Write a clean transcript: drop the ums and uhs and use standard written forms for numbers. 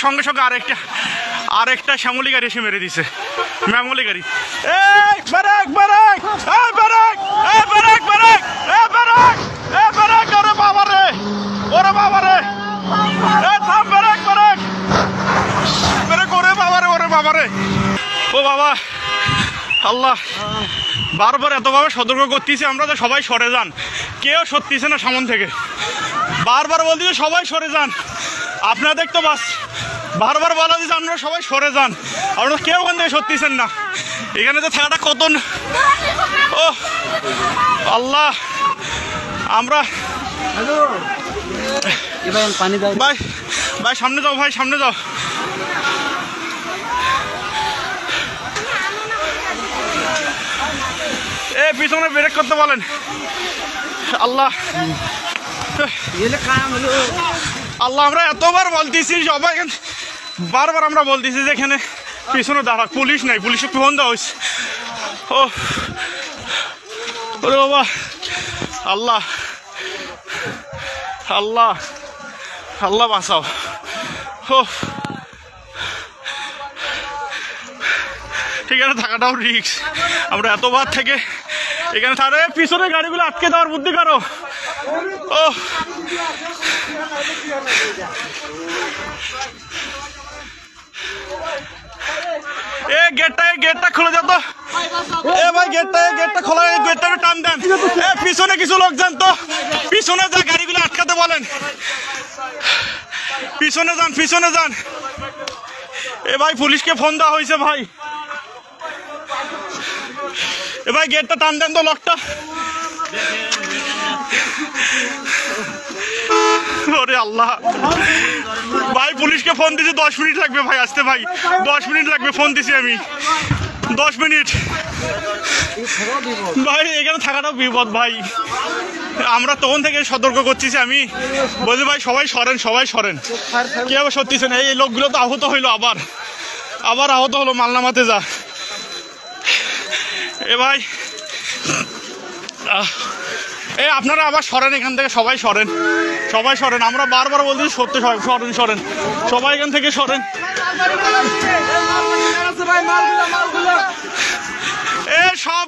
সঙ্গে সঙ্গে আরেকটা শ্যামলি গাড়ি এসে মেরে দিছে, ম্যামলি গাড়ি। ওরে বাবারে, ও বাবা আল্লাহ, বারবার এতভাবে সতর্ক করতেছি আমরা যে সবাই সরে যান, কেউ সরতেছে না সামন থেকে। বারবার বলতেছে সবাই সরে যান, আপনাদের তো বাস বারবার বলা দিচ্ছে আপনারা সবাই সরে যান, আপনারা কেউ ওখান থেকে সরতেছেন না। এখানে তো থাকাটা কত, ও আল্লাহ। আমরা ভাই ভাই সামনে যাও, ভাই সামনে যাও। এ পিছনে ব্রেক করতে বলেন। আল্লাহ আল্লাহ, আমরা এতবার বলতেছি সবাই, বারবার আমরা বলতেছি যে এখানে পিছনে দাঁড়া, পুলিশ নাই, পুলিশে ফোন দেওয়া হয়েছে। ও ওরে বাবা, আল্লাহ আল্লাহ আল্লাহ বাঁচাও। ও এখানে থাকাটাও রিস্ক, আমরা এতবার থেকে এখানে থাকলে পিছনে গাড়িগুলো আটকে দেওয়ার বুদ্ধি করো। ও গেটটা খুলে যেত, এ ভাই গেটটা খোলা, গেটটা টান দেন। এ পিছনে কিছু লোক যান তো, পিছনে যা গাড়িগুলো আটকাতে বলেন, পিছনে যান। এ ভাই পুলিশকে ফোন দেওয়া হয়েছে ভাই, এ ভাই গেটটা টান দেন তো, লকটা। ওরে আল্লাহ ভাই, পুলিশকে ফোন দিছি, 10 মিনিট লাগবে ভাই আসতে, ভাই 10 মিনিট লাগবে, ফোন দিছি আমি 10 মিনিট। ভাই এখানে থাকাটাও বিপদ ভাই, আমরা তখন থেকে সতর্ক করছি, আমি বলছি ভাই সবাই সরেন, কেউ সত্যিছে না। এই লোকগুলো তো আহত হইলো, আবার আহত হলো, মালনামাতে যা। এ ভাই আপনারা আবার সরেন এখান থেকে, সবাই সরেন। আমরা বারবার বলছি সত্যি, সরেন সবাই এখান থেকে সরেন। এ সব